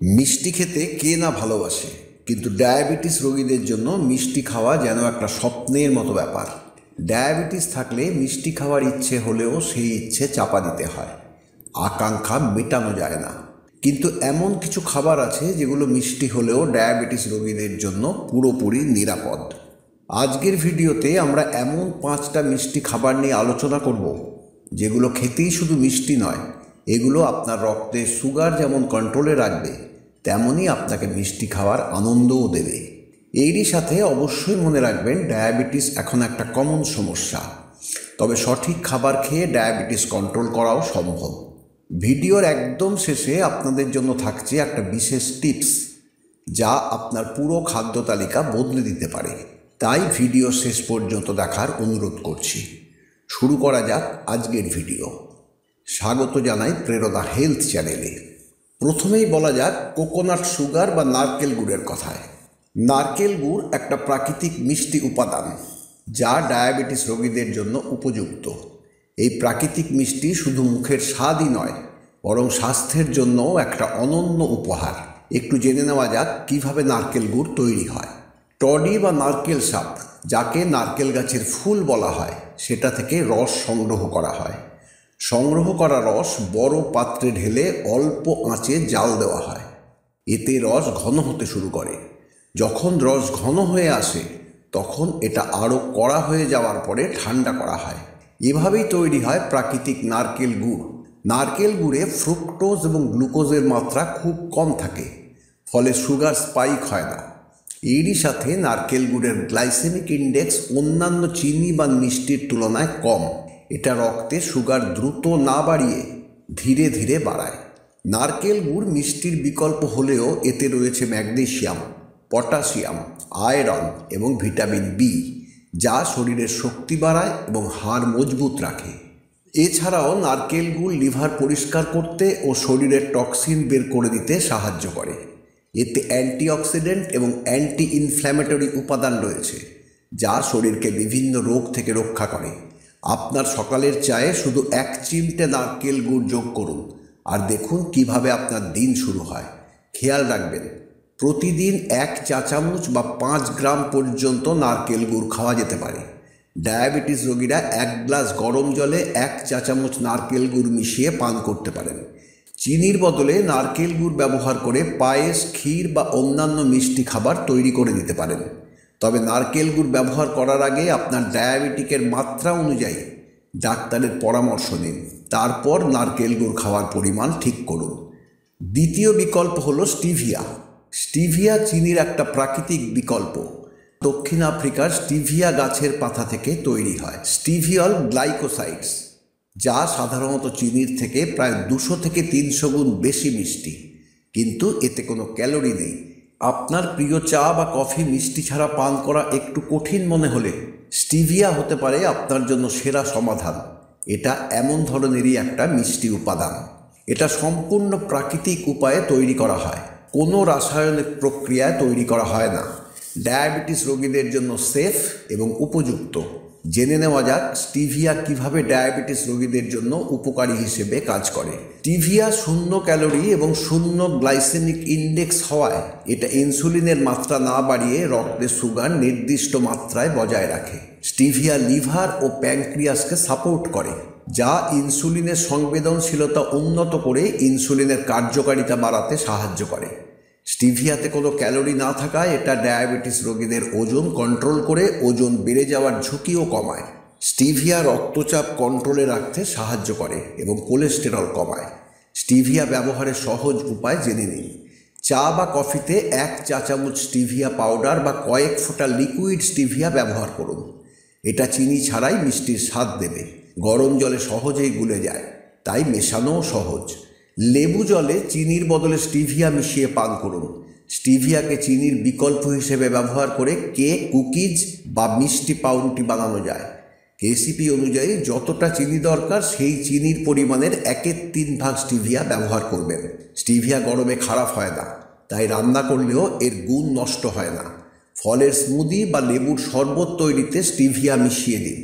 মিষ্টি খেতে কে না ভালোবাসে, কিন্তু ডায়াবেটিস রোগীদের জন্য মিষ্টি খাওয়া যেন একটা স্বপ্নের মতো ব্যাপার। ডায়াবেটিস থাকলে মিষ্টি খাওয়ার ইচ্ছে হলেও সেই ইচ্ছে চাপা দিতে হয়, আকাঙ্ক্ষা মেটানো যায় না। কিন্তু এমন কিছু খাবার আছে যেগুলো মিষ্টি হলেও ডায়াবেটিস রোগীদের জন্য পুরোপুরি নিরাপদ। আজকের ভিডিওতে আমরা এমন 5টা মিষ্টি খাবার নিয়ে আলোচনা করব যেগুলো খেতেই শুধু মিষ্টি নয়, এগুলো আপনার রক্তে সুগার যেমন কন্ট্রোলে রাখবে, তেমনই আপনাকে মিষ্টি খাওয়ার আনন্দও দেবে। এরই সাথে অবশ্যই মনে রাখবেন, ডায়াবেটিস এখন একটা কমন সমস্যা, তবে সঠিক খাবার খেয়ে ডায়াবেটিস কন্ট্রোল করাও সম্ভব। ভিডিওর একদম শেষে আপনাদের জন্য থাকছে একটা বিশেষ টিপস, যা আপনার পুরো খাদ্য তালিকা বদলে দিতে পারে। তাই ভিডিও শেষ পর্যন্ত দেখার অনুরোধ করছি। শুরু করা যাক আজকের ভিডিও। স্বাগত জানাই প্রেরণা হেলথ চ্যানেলে। প্রথমেই বলা যাক কোকোনাট সুগার বা নারকেল গুড়ের কথায়। নারকেল গুড় একটা প্রাকৃতিক মিষ্টি উপাদান, যা ডায়াবেটিস রোগীদের জন্য উপযুক্ত। এই প্রাকৃতিক মিষ্টি শুধু মুখের স্বাদই নয়, বরং স্বাস্থ্যের জন্যও একটা অনন্য উপহার। একটু জেনে নেওয়া যাক কিভাবে নারকেল গুড় তৈরি হয়। টডি বা নারকেল সাপ, যাকে নারকেল গাছের ফুল বলা হয়, সেটা থেকে রস সংগ্রহ করা হয়। সংগ্রহ করা রস বড় পাত্রে ঢেলে অল্প আঁচে জাল দেওয়া হয়। এতে রস ঘন হতে শুরু করে। যখন রস ঘন হয়ে আসে, তখন এটা আরও কড়া হয়ে যাওয়ার পরে ঠান্ডা করা হয়। এভাবেই তৈরি হয় প্রাকৃতিক নারকেল গুড়। নারকেল গুড়ে ফ্রুক্টোজ এবং গ্লুকোজের মাত্রা খুব কম থাকে, ফলে সুগার স্পাইক হয় না। এরই সাথে নারকেল গুড়ের গ্লাইসেমিক ইন্ডেক্স অন্যান্য চিনি বা মিষ্টির তুলনায় কম। এটা রক্তে সুগার দ্রুত না বাড়িয়ে ধীরে ধীরে বাড়ায়। নারকেল গুড় মিষ্টির বিকল্প হলেও এতে রয়েছে ম্যাগনেসিয়াম, পটাশিয়াম, আয়রন এবং ভিটামিন বি, যা শরীরের শক্তি বাড়ায় এবং হাড় মজবুত রাখে। এছাড়াও নারকেল গুড় লিভার পরিষ্কার করতে ও শরীরের টক্সিন বের করে দিতে সাহায্য করে। এতে অ্যান্টিঅক্সিডেন্ট এবং অ্যান্টি ইনফ্ল্যামেটরি উপাদান রয়েছে, যা শরীরকে বিভিন্ন রোগ থেকে রক্ষা করে। আপনার সকালের চায়ে শুধু 1 চিমটে নারকেল গুড় যোগ করুন, আর দেখুন কিভাবে আপনার দিন শুরু হয়। খেয়াল রাখবেন, প্রতিদিন 1 চা চামচ বা 5 গ্রাম পর্যন্ত নারকেল গুড় খাওয়া যেতে পারে। ডায়াবেটিস রোগীরা 1 গ্লাস গরম জলে 1 চা চামচ নারকেল গুড় মিশিয়ে পান করতে পারেন। চিনির বদলে নারকেল গুড় ব্যবহার করে পায়েস, ক্ষীর বা অন্যান্য মিষ্টি খাবার তৈরি করে দিতে পারেন। তবে নারকেল গুড় ব্যবহার করার আগে আপনার ডায়াবেটিকের মাত্রা অনুযায়ী ডাক্তারের পরামর্শ নিন, তারপর নারকেল গুড় খাওয়ার পরিমাণ ঠিক করুন। দ্বিতীয় বিকল্প হলো স্টিভিয়া। স্টিভিয়া চিনির একটা প্রাকৃতিক বিকল্প। দক্ষিণ আফ্রিকার স্টিভিয়া গাছের পাতা থেকে তৈরি হয় স্টিভিয়ল গ্লাইকোসাইডস, যা সাধারণত চিনির থেকে প্রায় 200 থেকে 300 গুণ বেশি মিষ্টি, কিন্তু এতে কোনো ক্যালোরি নেই। আপনার প্রিয় চা বা কফি মিষ্টি ছাড়া পান করা একটু কঠিন মনে হলে স্টিভিয়া হতে পারে আপনার জন্য সেরা সমাধান। এটা এমন ধরনেরই একটা মিষ্টি উপাদান। এটা সম্পূর্ণ প্রাকৃতিক উপায়ে তৈরি করা হয়, কোনো রাসায়নিক প্রক্রিয়ায় তৈরি করা হয় না। ডায়াবেটিস রোগীদের জন্য সেফ এবং উপযুক্ত। জেনে নেওয়া যাক স্টিভিয়া কিভাবে ডায়াবেটিস রোগীদের জন্য উপকারী হিসেবে কাজ করে। স্টিভিয়া 0 ক্যালোরি এবং 0 গ্লাইসেমিক ইন্ডেক্স হওয়ায় এটা ইনসুলিনের মাত্রা না বাড়িয়ে রক্তে সুগার নির্দিষ্ট মাত্রায় বজায় রাখে। স্টিভিয়া লিভার ও প্যানক্রিয়াসকে সাপোর্ট করে, যা ইনসুলিনের সংবেদনশীলতা উন্নত করে ইনসুলিনের কার্যকারিতা বাড়াতে সাহায্য করে। স্টিভিয়াতে কোনো ক্যালোরি না থাকায় এটা ডায়াবেটিস রোগীদের ওজন কন্ট্রোল করে ওজন বেড়ে যাওয়ার ঝুঁকিও কমায়। স্টিভিয়া রক্তচাপ কন্ট্রোলে রাখতে সাহায্য করে এবং কোলেস্টেরল কমায়। স্টিভিয়া ব্যবহারের সহজ উপায় জেনে নিন। চা বা কফিতে 1 চা চামচ স্টিভিয়া পাউডার বা কয়েক ফোঁটা লিকুইড স্টিভিয়া ব্যবহার করুন। এটা চিনি ছাড়াই মিষ্টির স্বাদ দেবে। গরম জলে সহজেই গুলে যায়, তাই মেশানোও সহজ। লেবু জলে চিনির বদলে স্টিভিয়া মিশিয়ে পান করুন। স্টিভিয়াকে চিনির বিকল্প হিসেবে ব্যবহার করে কেক, কুকিজ বা মিষ্টি পাউরুটি বানানো যায়। রেসিপি অনুযায়ী যতটা চিনি দরকার সেই চিনির পরিমাণের 1/3 ভাগ স্টিভিয়া ব্যবহার করবেন। স্টিভিয়া গরমে খারাপ হয় না, তাই রান্না করলেও এর গুণ নষ্ট হয় না। ফলের স্মুদি বা লেবুর শরবত তৈরিতে স্টিভিয়া মিশিয়ে দিন।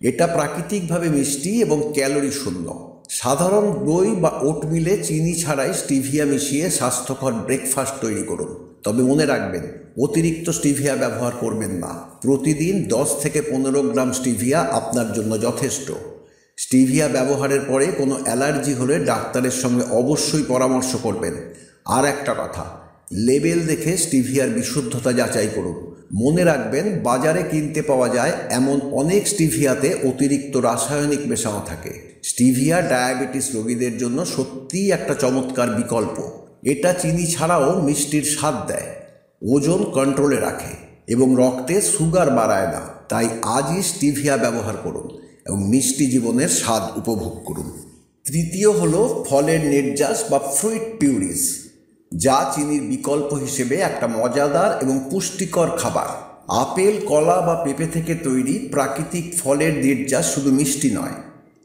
এটা প্রাকৃতিকভাবে মিষ্টি এবং ক্যালোরি শূন্য। সাধারণ দই বা ওটমিলে চিনি ছাড়াই স্টিভিয়া মিশিয়ে স্বাস্থ্যকর ব্রেকফাস্ট তৈরি করুন। তবে মনে রাখবেন, অতিরিক্ত স্টিভিয়া ব্যবহার করবেন না। প্রতিদিন 10 থেকে 15 গ্রাম স্টিভিয়া আপনার জন্য যথেষ্ট। স্টিভিয়া ব্যবহারের পরে কোনো অ্যালার্জি হলে ডাক্তারের সঙ্গে অবশ্যই পরামর্শ করবেন। আর একটা কথা, লেবেল দেখে স্টিভিয়ার বিশুদ্ধতা যাচাই করুন। মনে রাখবেন, বাজারে কিনতে পাওয়া যায় এমন অনেক স্টিভিয়াতে অতিরিক্ত রাসায়নিক মেশানো থাকে। স্টিভিয়া ডায়াবেটিস রোগীদের জন্য সত্যিই একটা চমৎকার বিকল্প। এটা চিনি ছাড়াও মিষ্টির স্বাদ দেয়, ওজন কন্ট্রোলে রাখে এবং রক্তে সুগার বাড়ায় না। তাই আজই স্টিভিয়া ব্যবহার করুন এবং মিষ্টি জীবনের স্বাদ উপভোগ করুন। তৃতীয় হলো ফলের নির্যাস বা ফ্রুইট পিউরিজ, যা চিনির বিকল্প হিসেবে একটা মজাদার এবং পুষ্টিকর খাবার। আপেল, কলা বা পেঁপে থেকে তৈরি প্রাকৃতিক ফলের নির্যাস শুধু মিষ্টি নয়,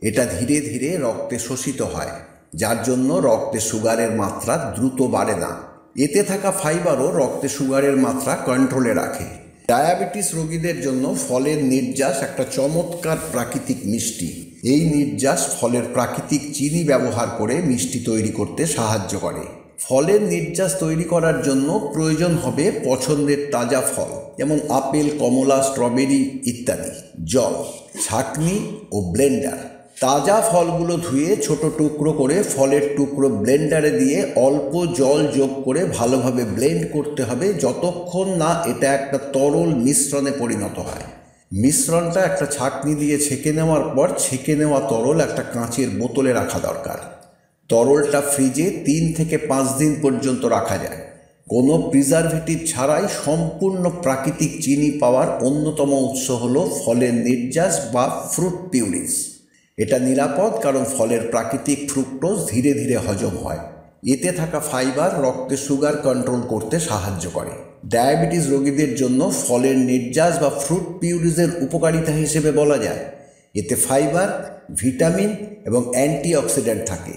এটা ধীরে ধীরে রক্তে শোষিত হয়, যার জন্য রক্তে সুগারের মাত্রা দ্রুত বাড়ে না। এতে থাকা ফাইবারও রক্তে সুগারের মাত্রা কন্ট্রোলে রাখে। ডায়াবেটিস রোগীদের জন্য ফলের নির্যাস একটা চমৎকার প্রাকৃতিক মিষ্টি। এই নির্যাস ফলের প্রাকৃতিক চিনি ব্যবহার করে মিষ্টি তৈরি করতে সাহায্য করে। ফলের নির্যাস তৈরি করার জন্য প্রয়োজন হবে পছন্দের তাজা ফল, যেমন আপেল, কমলা, স্ট্রবেরি ইত্যাদি, জল, ছাঁকনি ও ব্লেন্ডার। তাজা ফলগুলো ধুয়ে ছোট টুকরো করে ফলের টুকরো ব্লেন্ডারে দিয়ে অল্প জল যোগ করে ভালোভাবে ব্লেন্ড করতে হবে, যতক্ষণ না এটা একটা তরল মিশ্রণে পরিণত হয়। মিশ্রণটা একটা ছাঁকনি দিয়ে ছেঁকে নেওয়ার পর ছেঁকে নেওয়া তরল একটা কাঁচের বোতলে রাখা দরকার। তরলটা ফ্রিজে 3 থেকে 5 দিন পর্যন্ত রাখা যায়। কোনো প্রিজারভেটিভ ছাড়াই সম্পূর্ণ প্রাকৃতিক চিনি পাওয়ার অন্যতম উৎস হলো ফলের নির্যাস বা ফ্রুট পিউরিজ। এটা নিরাপদ কারণ ফলের প্রাকৃতিক ফ্রুক্টোজ ধীরে ধীরে হজম হয়। এতে থাকা ফাইবার রক্তে সুগার কন্ট্রোল করতে সাহায্য করে। ডায়াবেটিস রোগীদের জন্য ফলের নির্যাস বা ফ্রুট পিউরিজের উপকারিতা হিসেবে বলা যায়, এতে ফাইবার, ভিটামিন এবং অ্যান্টিঅক্সিডেন্ট থাকে,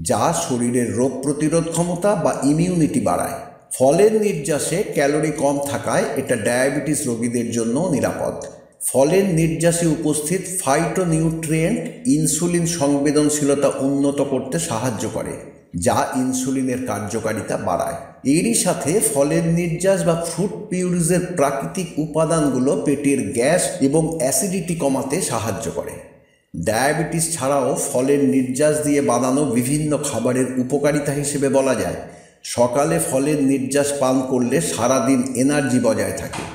যা শরীরের রোগ প্রতিরোধ ক্ষমতা বা ইমিউনিটি বাড়ায়। ফলের নির্যাসে ক্যালোরি কম থাকায় এটা ডায়াবেটিস রোগীদের জন্য নিরাপদ। ফলের নির্যাসে উপস্থিত ফাইটোনিউট্রিয়েন্ট ইনসুলিন সংবেদনশীলতা উন্নত করতে সাহায্য করে, যা ইনসুলিনের কার্যকারিতা বাড়ায়। এরই সাথে ফলের নির্যাস বা ফ্রুট পিউরিজের প্রাকৃতিক উপাদানগুলো পেটের গ্যাস এবং অ্যাসিডিটি কমাতে সাহায্য করে। ডায়াবেটিস ছাড়াও ফলের নির্যাস দিয়ে বানানো বিভিন্ন খাবারের উপকারিতা হিসেবে বলা যায়, সকালে ফলের নির্যাস পান করলে সারাদিন এনার্জি বজায় থাকে।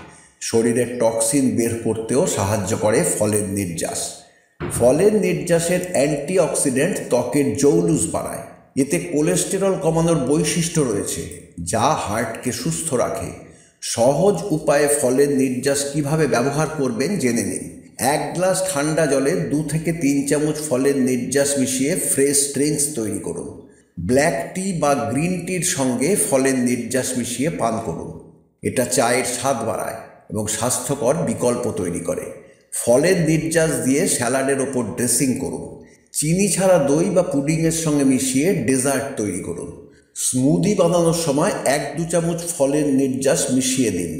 শরীরের টক্সিন বের করতেও সাহায্য করে ফলের নির্যাস। ফলের নির্যাসের অ্যান্টিঅক্সিডেন্ট ত্বকের জৌলুস বাড়ায়। এতে কোলেস্টেরল কমানোর বৈশিষ্ট্য রয়েছে, যা হার্টকে সুস্থ রাখে। সহজ উপায়ে ফলের নির্যাস কিভাবে ব্যবহার করবেন জেনে নিন। 1 গ্লাস ঠান্ডা জলে 2 থেকে 3 চামচ ফলের নির্যাস মিশিয়ে ফ্রেশ ড্রিঙ্কস তৈরি করুন। ব্ল্যাক টি বা গ্রিন টির সঙ্গে ফলের নির্যাস মিশিয়ে পান করুন। এটা চায়ের স্বাদ বাড়ায় এবং স্বাস্থ্যকর বিকল্প তৈরি করে। ফলের নির্যাস দিয়ে স্যালাডের ওপর ড্রেসিং করুন। চিনি ছাড়া দই বা পুডিংয়ের সঙ্গে মিশিয়ে ডেজার্ট তৈরি করুন। স্মুদি বানানোর সময় 1-2 চামচ ফলের নির্যাস মিশিয়ে দিন।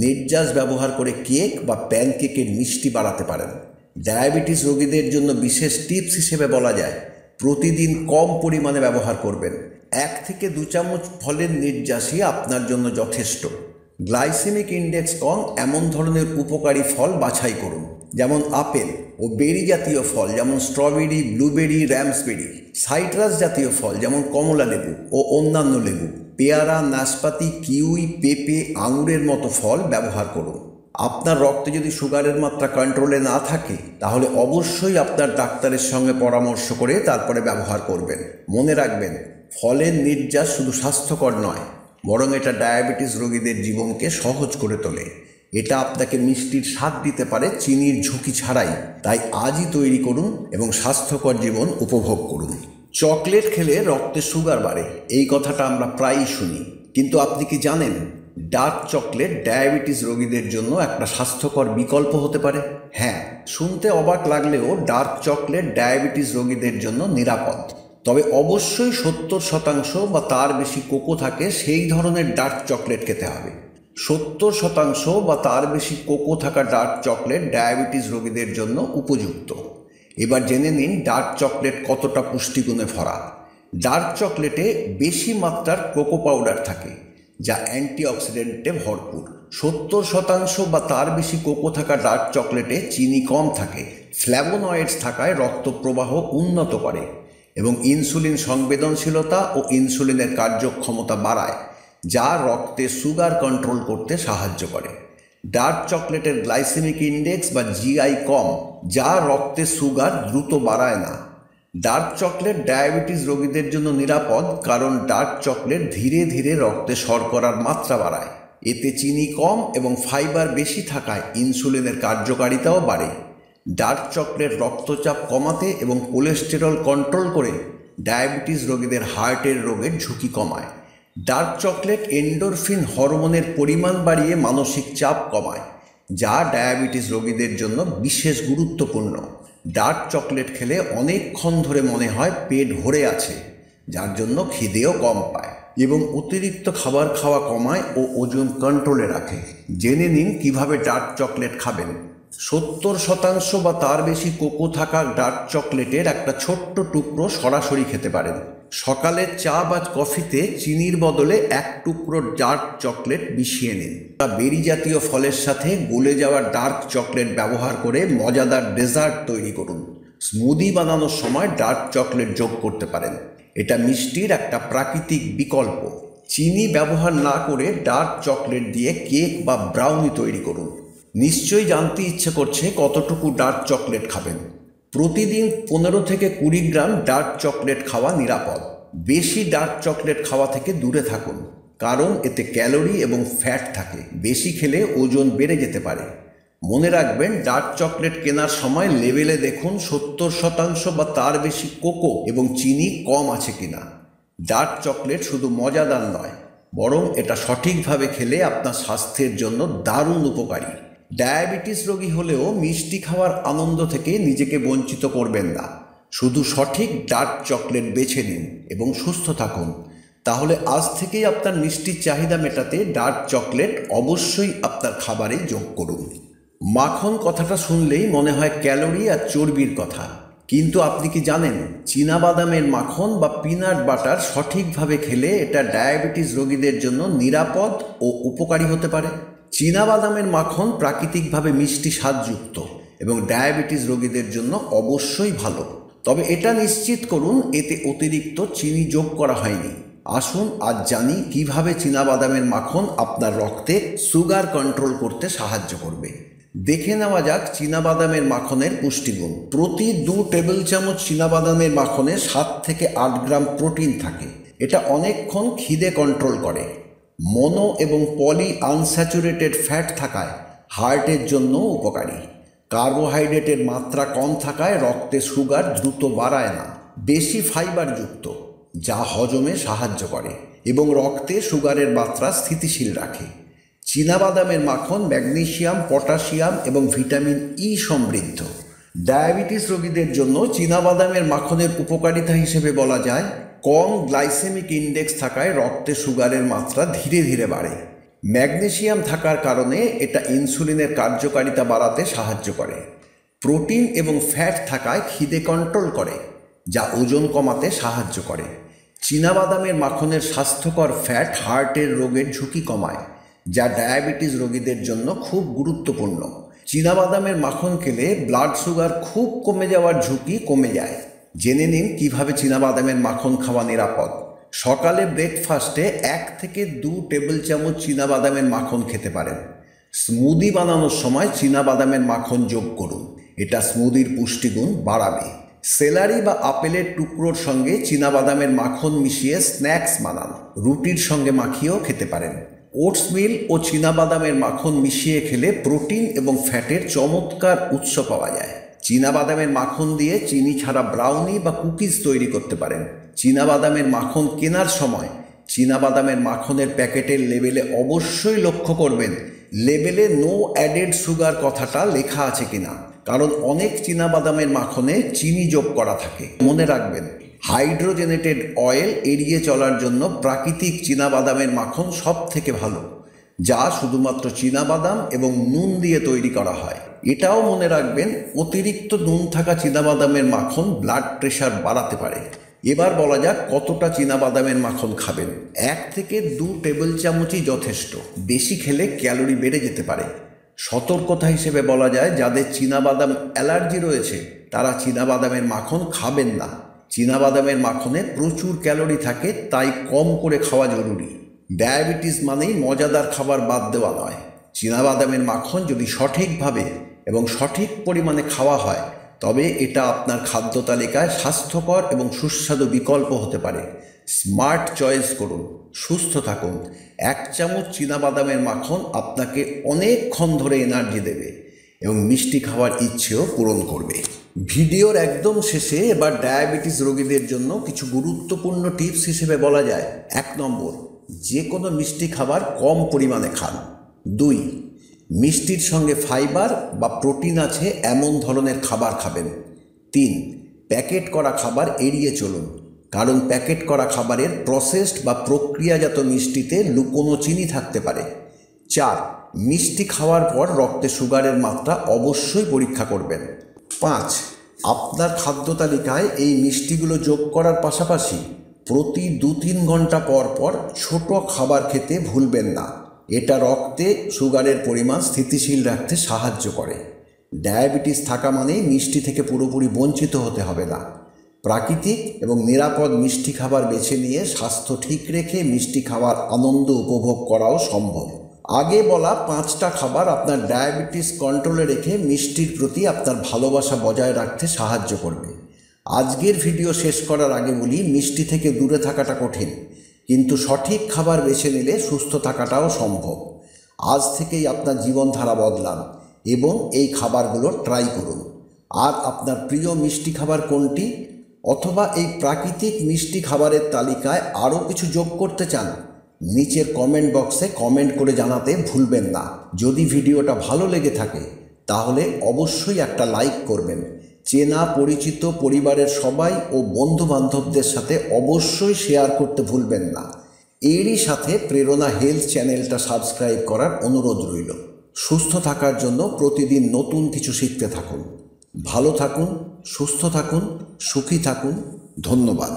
নির্যাস ব্যবহার করে কেক বা প্যানকেকের মিষ্টি বাড়াতে পারেন। ডায়াবেটিস রোগীদের জন্য বিশেষ টিপস হিসেবে বলা যায়, প্রতিদিন কম পরিমাণে ব্যবহার করবেন। 1 থেকে 2 চামচ ফলের নির্যাসই আপনার জন্য যথেষ্ট। গ্লাইসেমিক ইন্ডেক্স কম এমন ধরনের উপকারী ফল বাছাই করুন, যেমন আপেল ও বেরি জাতীয় ফল যেমন স্ট্রবেরি, ব্লুবেরি, র্যামসবেরি, সাইট্রাস জাতীয় ফল যেমন কমলা লেবু ও অন্যান্য লেবু, পেয়ারা, নাশপাতি, কিউই, পেঁপে, আঙুরের মতো ফল ব্যবহার করুন। আপনার রক্তে যদি সুগারের মাত্রা কন্ট্রোলে না থাকে, তাহলে অবশ্যই আপনার ডাক্তারের সঙ্গে পরামর্শ করে তারপরে ব্যবহার করবেন। মনে রাখবেন, ফলের নির্যাস শুধু স্বাস্থ্যকর নয়, বরং এটা ডায়াবেটিস রোগীদের জীবনকে সহজ করে তোলে। এটা আপনাকে মিষ্টির স্বাদ দিতে পারে চিনির ঝুঁকি ছাড়াই। তাই আজই তৈরি করুন এবং স্বাস্থ্যকর জীবন উপভোগ করুন। চকলেট খেলে রক্তে সুগার বাড়ে, এই কথাটা আমরা প্রায়ই শুনি, কিন্তু আপনি কি জানেন ডার্ক চকলেট ডায়াবেটিস রোগীদের জন্য একটা স্বাস্থ্যকর বিকল্প হতে পারে? হ্যাঁ, শুনতে অবাক লাগলেও ডার্ক চকলেট ডায়াবেটিস রোগীদের জন্য নিরাপদ। তবে অবশ্যই 70% বা তার বেশি কোকো থাকে সেই ধরনের ডার্ক চকলেট খেতে হবে। 70% বা তার বেশি কোকো থাকা ডার্ক চকলেট ডায়াবেটিস রোগীদের জন্য উপযুক্ত। এবার জেনে নিন ডার্ক চকলেট কতটা পুষ্টিগুণে ভরা। ডার্ক চকলেটে বেশি মাত্রার কোকো পাউডার থাকে, যা অ্যান্টিঅক্সিডেন্টে ভরপুর। 70% বা তার বেশি কোকো থাকা ডার্ক চকলেটে চিনি কম থাকে। ফ্ল্যাভোনয়েডস থাকায় রক্ত প্রবাহ উন্নত করে এবং ইনসুলিন সংবেদনশীলতা ও ইনসুলিনের কার্যক্ষমতা বাড়ায়, যা রক্তে সুগার কন্ট্রোল করতে সাহায্য করে। ডার্ক চকলেটের গ্লাইসেমিক ইন্ডেক্স বা জিআই কম, যা রক্তে সুগার দ্রুত বাড়ায় না। ডার্ক চকলেট ডায়াবেটিস রোগীদের জন্য নিরাপদ, কারণ ডার্ক চকলেট ধীরে ধীরে রক্তে শর্করার মাত্রা বাড়ায়। এতে চিনি কম এবং ফাইবার বেশি থাকায় ইনসুলিনের কার্যকারিতাও বাড়ে। ডার্ক চকলেট রক্তচাপ কমাতে এবং কোলেস্টেরল কন্ট্রোল করে ডায়াবেটিস রোগীদের হার্টের রোগের ঝুঁকি কমায়। ডার্ক চকলেট এন্ডোরফিন হরমোনের পরিমাণ বাড়িয়ে মানসিক চাপ কমায়, যা ডায়াবেটিস রোগীদের জন্য বিশেষ গুরুত্বপূর্ণ। ডার্ক চকলেট খেলে অনেকক্ষণ ধরে মনে হয় পেট ভরে আছে, যার জন্য খিদেও কম পায় এবং অতিরিক্ত খাবার খাওয়া কমায় ও ওজন কন্ট্রোলে রাখে। জেনে নিন কিভাবে ডার্ক চকলেট খাবেন। 70% বা তার বেশি কোকো থাকা ডার্ক চকলেটের একটা ছোট্ট টুকরো সরাসরি খেতে পারেন। সকালে চা বা কফিতে চিনির বদলে এক টুকরো ডার্ক চকলেট মিশিয়ে নিন। বেরি জাতীয় ফলের সাথে গলে যাওয়া ডার্ক চকলেট ব্যবহার করে মজাদার ডেজার্ট তৈরি করুন। স্মুদি বানানোর সময় ডার্ক চকলেট যোগ করতে পারেন। এটা মিষ্টির একটা প্রাকৃতিক বিকল্প। চিনি ব্যবহার না করে ডার্ক চকলেট দিয়ে কেক বা ব্রাউনি তৈরি করুন। নিশ্চয়ই জানতে ইচ্ছে করছে কতটুকু ডার্ক চকলেট খাবেন। প্রতিদিন 15 থেকে 20 গ্রাম ডার্ক চকলেট খাওয়া নিরাপদ। বেশি ডার্ক চকলেট খাওয়া থেকে দূরে থাকুন, কারণ এতে ক্যালোরি এবং ফ্যাট থাকে। বেশি খেলে ওজন বেড়ে যেতে পারে। মনে রাখবেন, ডার্ক চকলেট কেনার সময় লেবেলে দেখুন 70% বা তার বেশি কোকো এবং চিনি কম আছে কিনা। ডার্ক চকলেট শুধু মজাদার নয়, বরং এটা সঠিকভাবে খেলে আপনার স্বাস্থ্যের জন্য দারুণ উপকারী। ডায়াবেটিস রোগী হলেও মিষ্টি খাওয়ার আনন্দ থেকে নিজেকে বঞ্চিত করবেন না। শুধু সঠিক ডার্ক চকলেট বেছে নিন এবং সুস্থ থাকুন। তাহলে আজ থেকেই আপনার মিষ্টির চাহিদা মেটাতে ডার্ক চকলেট অবশ্যই আপনার খাবারে যোগ করুন। মাখন কথাটা শুনলেই মনে হয় ক্যালোরি আর চর্বির কথা, কিন্তু আপনি কি জানেন চীনাবাদামের মাখন বা পিনাট বাটার সঠিকভাবে খেলে এটা ডায়াবেটিস রোগীদের জন্য নিরাপদ ও উপকারী হতে পারে। চীনাবাদামের মাখন প্রাকৃতিকভাবে মিষ্টি স্বাদযুক্ত এবং ডায়াবেটিস রোগীদের জন্য অবশ্যই ভালো। তবে এটা নিশ্চিত করুন এতে অতিরিক্ত চিনি যোগ করা হয়নি। আসুন আজ জানি কিভাবে চীনাবাদামের মাখন আপনার রক্তে সুগার কন্ট্রোল করতে সাহায্য করবে। দেখে নেওয়া যাক চীনাবাদামের মাখনের পুষ্টিগুণ। প্রতি 2 টেবিল চামচ চীনাবাদামের মাখনে 7 থেকে 8 গ্রাম প্রোটিন থাকে। এটা অনেকক্ষণ খিদে কন্ট্রোল করে। মনো এবং পলি আনস্যাচুরেটেড ফ্যাট থাকায় হার্টের জন্য উপকারী। কার্বোহাইড্রেটের মাত্রা কম থাকায় রক্তে সুগার দ্রুত বাড়ায় না। বেশি ফাইবার যুক্ত, যা হজমে সাহায্য করে এবং রক্তে সুগারের মাত্রা স্থিতিশীল রাখে। চীনাবাদামের মাখন ম্যাগনেসিয়াম, পটাশিয়াম এবং ভিটামিন ই সমৃদ্ধ। ডায়াবেটিস রোগীদের জন্য চীনাবাদামের মাখনের উপকারিতা হিসেবে বলা যায়, কম গ্লাইসেমিক ইন্ডেক্স থাকায় রক্তে সুগারের মাত্রা ধীরে ধীরে বাড়ে। ম্যাগনেসিয়াম থাকার কারণে এটা ইনসুলিনের কার্যকারিতা বাড়াতে সাহায্য করে। প্রোটিন এবং ফ্যাট থাকায় খিদে কন্ট্রোল করে, যা ওজন কমাতে সাহায্য করে। চীনাবাদামের মাখনের স্বাস্থ্যকর ফ্যাট হার্টের রোগের ঝুঁকি কমায়, যা ডায়াবেটিস রোগীদের জন্য খুব গুরুত্বপূর্ণ। চীনাবাদামের মাখন খেলে ব্লাড সুগার খুব কমে যাওয়ার ঝুঁকি কমে যায়। জেনে নিন কিভাবে চীনাবাদামের মাখন খাওয়া নিরাপদ। সকালে ব্রেকফাস্টে 1 থেকে 2 টেবিল চামচ চীনাবাদামের মাখন খেতে পারেন। স্মুদি বানানোর সময় চীনাবাদামের মাখন যোগ করুন, এটা স্মুদির পুষ্টিগুণ বাড়াবে। সেলারি বা আপেলের টুকরোর সঙ্গে চীনাবাদামের মাখন মিশিয়ে স্ন্যাক্স বানান, রুটির সঙ্গে মাখিয়েও খেতে পারেন। ওটস মিল ও চীনাবাদামের মাখন মিশিয়ে খেলে প্রোটিন এবং ফ্যাটের চমৎকার উৎস পাওয়া যায়। চীনাবাদামের মাখন দিয়ে চিনি ছাড়া ব্রাউনি বা কুকিজ তৈরি করতে পারেন। চীনাবাদামের মাখন কেনার সময় চীনাবাদামের মাখনের প্যাকেটের লেবেলে অবশ্যই লক্ষ্য করবেন লেবেলে নো অ্যাডেড সুগার কথাটা লেখা আছে কিনা, কারণ অনেক চীনাবাদামের মাখনে চিনি যোগ করা থাকে। মনে রাখবেন, হাইড্রোজেনেটেড অয়েল এড়িয়ে চলার জন্য প্রাকৃতিক চীনাবাদামের মাখন সব থেকে ভালো। যা শুধুমাত্র চীনাবাদাম এবং নুন দিয়ে তৈরি করা হয়। এটাও মনে রাখবেন, অতিরিক্ত নুন থাকা চীনাবাদামের মাখন ব্লাড প্রেশার বাড়াতে পারে। এবার বলা যাক কতটা চীনাবাদামের মাখন খাবেন। 1 থেকে 2 টেবিল চামচই যথেষ্ট, বেশি খেলে ক্যালোরি বেড়ে যেতে পারে। সতর্কতা হিসেবে বলা যায়, যাদের চীনাবাদাম অ্যালার্জি রয়েছে তারা চীনাবাদামের মাখন খাবেন না। চীনাবাদামের মাখনে প্রচুর ক্যালোরি থাকে, তাই কম করে খাওয়া জরুরি। ডায়াবেটিস মানেই মজাদার খাবার বাদ দেওয়া নয়। চীনাবাদামের মাখন যদি সঠিকভাবে এবং সঠিক পরিমাণে খাওয়া হয় তবে এটা আপনার খাদ্য তালিকায় স্বাস্থ্যকর এবং সুস্বাদু বিকল্প হতে পারে। স্মার্ট চয়েস করুন, সুস্থ থাকুন। 1 চামচ চীনাবাদামের মাখন আপনাকে অনেকক্ষণ ধরে এনার্জি দেবে এবং মিষ্টি খাওয়ার ইচ্ছেও পূরণ করবে। ভিডিওর একদম শেষে এবার ডায়াবেটিস রোগীদের জন্য কিছু গুরুত্বপূর্ণ টিপস হিসেবে বলা যায়। 1 নম্বর, যে কোনো মিষ্টি খাবার কম পরিমাণে খান। 2, মিষ্টির সঙ্গে ফাইবার বা প্রোটিন আছে এমন ধরনের খাবার খাবেন। 3, প্যাকেট করা খাবার এড়িয়ে চলুন, কারণ প্যাকেট করা খাবারের প্রসেসড বা প্রক্রিয়াজাত মিষ্টিতে লুকোনো চিনি থাকতে পারে। 4, মিষ্টি খাওয়ার পর রক্তে সুগারের মাত্রা অবশ্যই পরীক্ষা করবেন। 5, আপনার খাদ্য তালিকায় এই মিষ্টিগুলো যোগ করার পাশাপাশি প্রতি 2-3 ঘন্টা পর পর ছোট খাবার খেতে ভুলবেন না। এটা রক্তে সুগারের পরিমাণ স্থিতিশীল রাখতে সাহায্য করে। ডায়াবেটিস থাকা মানেই মিষ্টি থেকে পুরোপুরি বঞ্চিত হতে হবে না। প্রাকৃতিক এবং নিরাপদ মিষ্টি খাবার বেছে নিয়ে স্বাস্থ্য ঠিক রেখে মিষ্টি খাওয়ার আনন্দ উপভোগ করাও সম্ভব। আগে বলা 5টা খাবার আপনার ডায়াবেটিস কন্ট্রোলে রেখে মিষ্টির প্রতি আপনার ভালোবাসা বজায় রাখতে সাহায্য করবে। আজকের ভিডিও শেষ করার আগে বলি, মিষ্টি থেকে দূরে থাকাটা কঠিন, কিন্তু সঠিক খাবার বেছে নিলে সুস্থ থাকাটাও সম্ভব। আজ থেকেই আপনার জীবনধারা বদলান এবং এই খাবারগুলো ট্রাই করুন। আর আপনার প্রিয় মিষ্টি খাবার কোনটি, অথবা এই প্রাকৃতিক মিষ্টি খাবারের তালিকায় আরও কিছু যোগ করতে চান, নিচের কমেন্ট বক্সে কমেন্ট করে জানাতে ভুলবেন না। যদি ভিডিওটা ভালো লেগে থাকে তাহলে অবশ্যই একটা লাইক করবেন। চেনা পরিচিত পরিবারের সবাই ও বন্ধু বান্ধবদের সাথে অবশ্যই শেয়ার করতে ভুলবেন না। এরই সাথে প্রেরণা হেলথ চ্যানেলটা সাবস্ক্রাইব করার অনুরোধ রইল। সুস্থ থাকার জন্য প্রতিদিন নতুন কিছু শিখতে থাকুন। ভালো থাকুন, সুস্থ থাকুন, সুখী থাকুন। ধন্যবাদ।